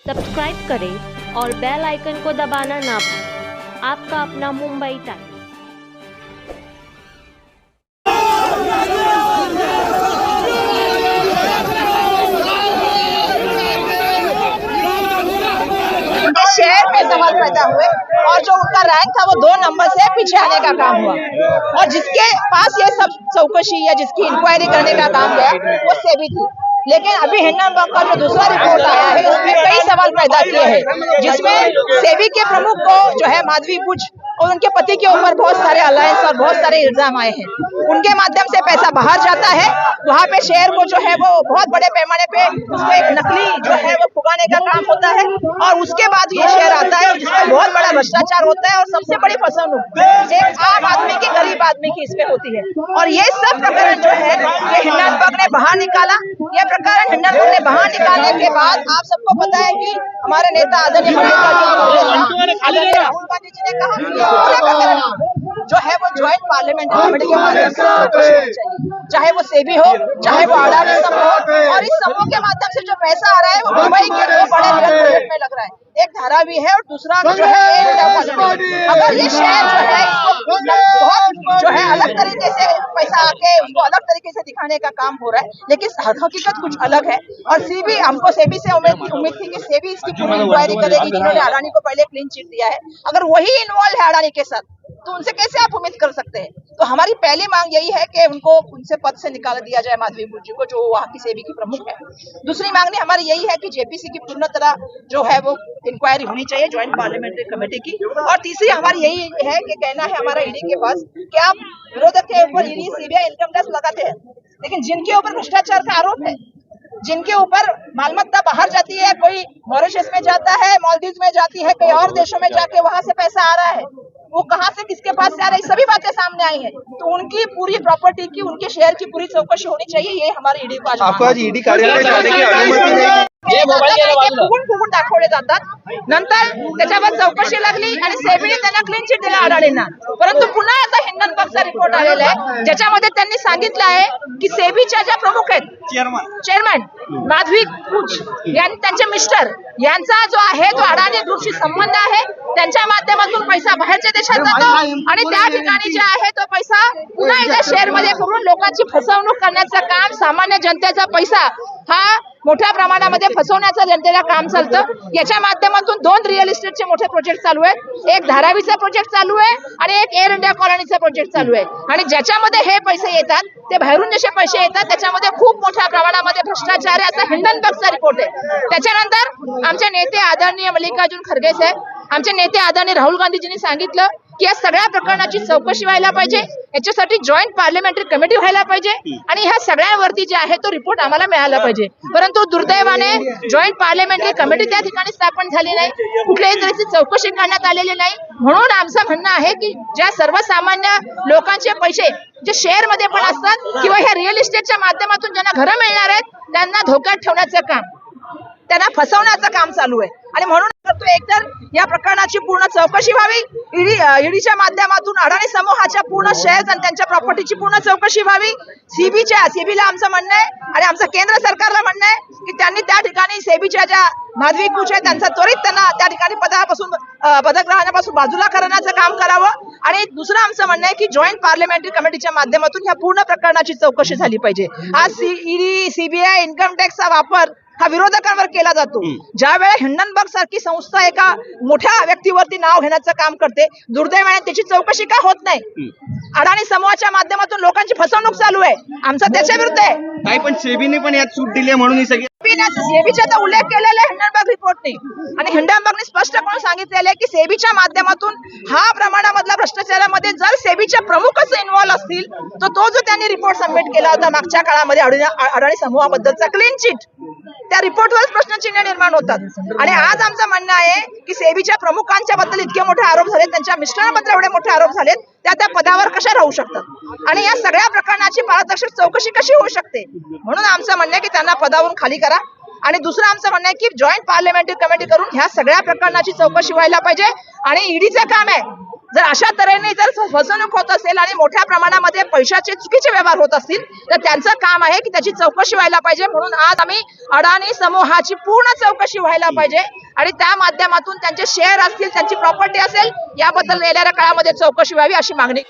Subscribe करें और bell icon को दबाना ना भूलें। आपका अपना मुंबई टाइम्स। शहर में सवाल पैदा हुए और जो उनका रैंक था वो 2 नंबर से पीछे आने का काम हुआ और जिसके पास ये सब चौकसी या जिसकी इंक्वायरी करने का काम गया वो सेबी थी। लेकिन अभी हिंडनबर्ग का जो दूसरा रिपोर्ट आया है उसमें कई सवाल पैदा किए हैं, जिसमें सेबी के प्रमुख को जो है माधवी बुच और उनके पति के ऊपर बहुत सारे अलायंस और बहुत सारे इल्जाम आए हैं। उनके माध्यम से पैसा बाहर जाता है, वहाँ पे शेयर को जो है वो बहुत बड़े पैमाने पे उसको एक नकली जो है वो फुगाने का काम होता है और उसके बाद ये शेयर आता है और जिसमें बहुत बड़ा भ्रष्टाचार होता है और सबसे बड़ी फसवणूक एक आम आदमी की, गरीब आदमी की इसमें होती है। और ये सब प्रकरण जो है ये हिंडनबर्ग ने बाहर निकाला। ये प्रकरण हिंडनबर्ग ने बाहर निकालने के बाद आप सबको पता है कि हमारे नेता आदरणीय राहुल गांधी जी ने कहा कि पूरे प्रकरण जो है वो ज्वाइंट पार्लियामेंट्री कमेटी के माध्यम से होनी चाहिए, चाहे वो सेबी हो चाहे वो अडानी समूह हो। और इस समूह के माध्यम से जो पैसा आ रहा है वो मुंबई के 2 बड़े रियल प्रोजेक्ट में लग रहा है, एक धारावी है और दूसरा जो है अगर ये शहर जो है इसको बहुत जो है अलग तरीके से पैसा आके उसको अलग तरीके से दिखाने का काम हो रहा है, लेकिन हकीकत कुछ अलग है। और सेबी हमको सेबी से उम्मीद थी कि सेबी इसकी पूरी इंक्वायरी करेगी, जिन्होंने अडानी को पहले क्लीन चिट दिया है। अगर वही इन्वॉल्व है अडानी के साथ तो उनसे कैसे आप उम्मीद कर सकते हैं? तो हमारी पहली मांग यही है कि उनको उनसे पद से निकाल दिया जाए, माधवी बुच जी को, जो वहाँ की सेबी की प्रमुख है। दूसरी मांगनी हमारी यही है कि जेपीसी की पूर्ण तरह जो है वो इंक्वायरी होनी चाहिए ज्वाइंट पार्लियामेंट्री कमेटी की। और तीसरी हमारी यही है कि कहना है हमारा ईडी के पास कि आप विरोधक के ऊपर ईडी सीबीआई इनकम टैक्स लगाते हैं, लेकिन जिनके ऊपर भ्रष्टाचार का आरोप है, जिनके ऊपर मालमत्ता बाहर जाती है, कोई मॉरिशस में जाता है, मालदीव में जाती है, कई और देशों में जाके वहां से पैसा आ रहा है, वो कहां से किसके पास से आ रहा है, सभी बातें सामने आई हैं। तो उनकी पूरी प्रॉपर्टी की, उनके शेयर की पूरी चौकशी होनी चाहिए। ये हमारी ईडी को आपको आज ईडी कार्यालय जाने की अनुमती नाही। फुगून दाखवले जातात, नंतर त्याच्यावर चौकशी लागली आणि सेबीने त्यांना क्लीन चिट दिला अडाणींना। परंतु पुन्हा आता हिंडनबर्गचा रिपोर्ट आलेला आहे ज्याच्यामध्ये त्यांनी सांगितलं आहे की सेबीच्या ज्या प्रमुख आहेत चेअरमन माधवी बुच यांनी त्यांचे मिस्टर यांचा जो आहे तो अडाणी ग्रुपशी संबंध आहे, त्यांच्या माध्यमातून पैसा बाहेरच्या देशात जातो आणि त्या ठिकाणी जे आहे तो पैसा पुन्हा एकदा शेअर मध्ये करून लोकांची फसवणूक करण्याचं काम, सामान्य जनतेचा पैसा हा मोठ्या प्रमाणामध्ये फसवण्याचं जनतेला काम चालतं। याच्या माध्यमातून 2 रिअल इस्टेटचे मोठे प्रोजेक्ट चालू आहेत, एक धारावीचा प्रोजेक्ट चालू आहे आणि एक एअर इंडिया कॉलनीचा प्रोजेक्ट चालू आहे। आणि ज्याच्यामध्ये हे पैसे येतात ते बाहेरून जसे पैसे येतात त्याच्यामध्ये खूप मोठ्या प्रमाणामध्ये भ्रष्टाचार आहे, असा हिंडनबर्गचा रिपोर्ट आहे। त्याच्यानंतर आमचे नेते आदरणीय मल्लिकार्जुन खरगे साहेब, आमचे नेते आदरणीय राहुल गांधीजींनी सांगितलं की या सगळ्या प्रकरणाची चौकशी व्हायला पाहिजे, याच्यासाठी जॉईंट पार्लियामेंटरी कमिटी व्हायला पाहिजे आणि ह्या सगळ्यांवरती जे आहे तो रिपोर्ट आम्हाला मिळाला पाहिजे। परंतु दुर्दैवाने जॉईंट पार्लियामेंटरी कमिटी त्या ठिकाणी स्थापन झाली नाही, कुठल्याही तऱ्हेची चौकशी करण्यात आलेली नाही। म्हणून आमचं म्हणणं आहे की ज्या सर्वसामान्य लोकांचे पैसे जे शेअर मध्ये पण असतात किंवा ह्या रिअल इस्टेटच्या माध्यमातून ज्यांना घरं मिळणार आहेत त्यांना धोक्यात ठेवण्याचं काम, त्यांना फसवण्याचं काम चालू आहे। आणि म्हणून एकतर या प्रकरणाची पूर्ण चौकशी व्हावी, ईडीच्या माध्यमातून अडाणी समूहाच्या पूर्ण शेअर्स आणि त्यांच्या प्रॉपर्टीची पूर्ण चौकशी व्हावी। सेबीला आमचं म्हणणं आहे आणि आमचं केंद्र सरकारला म्हणणं आहे की त्यांनी त्या ठिकाणी सेबीच्या ज्या माधवी बुच आहे त्यांचा त्वरित त्यांना त्या ठिकाणी पदग्रहणापासून बाजूला करण्याचं काम करावं। आणि दुसरं आमचं म्हणणं आहे की जॉईंट पार्लियामेंटरी कमिटीच्या माध्यमातून ह्या पूर्ण प्रकरणाची चौकशी झाली पाहिजे। आज ईडी सीबीआय इन्कम टॅक्सचा वापर हा विरोधकांवर केला जातो। ज्या वेळेला हिंडनबर्ग सारखी संस्था एका मोठ्या व्यक्तीवरती नाव घेण्याचं काम करते, दुर्दैवाने त्याची चौकशी का होत नाही? अडाणी समूहाच्या माध्यमातून लोकांची फसवणूक चालू आहे, आमचा त्याच्या विरुद्ध आहे। काय पण सेबीने पण यात सूट दिली म्हणून ही सगळी सेबीचा उल्लेख केलेला आहे हिंडनबर्ग रिपोर्टने आणि हिंडनबर्गने स्पष्ट करून सांगितलेलं आहे की सेबीच्या माध्यमातून हा प्रमाणामधला भ्रष्टाचारामध्ये जर सेबीच्या प्रमुखच इन्व्हॉल्व असतील तर तो जो त्यांनी रिपोर्ट सबमिट केला होता मागच्या काळामध्ये अडाणी समूहाबद्दलचा क्लीन चिट, त्या रिपोर्टवरच प्रश्नचिन्ह निर्माण होतात। आणि आज आमचं म्हणणं आहे की सेबीच्या प्रमुखांच्या बद्दल इतके मोठे आरोप झाले, त्यांच्या मिस्टरांबद्दल एवढे मोठे आरोप झालेत, त्या पदावर कशा राहू शकतात आणि या सगळ्या प्रकरणाची पारदर्शक चौकशी कशी होऊ शकते? म्हणून आमचं म्हणणं आहे की त्यांना पदावरून खाली करा। आणि दुसरं आमचं म्हणणं आहे की जॉईंट पार्लियामेंटरी कमिटी करून ह्या सगळ्या प्रकरणाची चौकशी व्हायला पाहिजे। आणि ईडीचं काम आहे जर अशा तऱ्हेने जर फसवणूक होत असेल आणि मोठ्या प्रमाणामध्ये पैशाचे चुकीचे व्यवहार होत असतील तर त्यांचं काम आहे की त्याची चौकशी व्हायला पाहिजे. म्हणून आज आम्ही अडाणी समूहाची पूर्ण चौकशी व्हायला पाहिजे आणि त्या माध्यमातून त्यांचे शेअर असतील, त्यांची प्रॉपर्टी असेल, याबद्दल येणाऱ्या काळामध्ये चौकशी व्हावी अशी मागणी.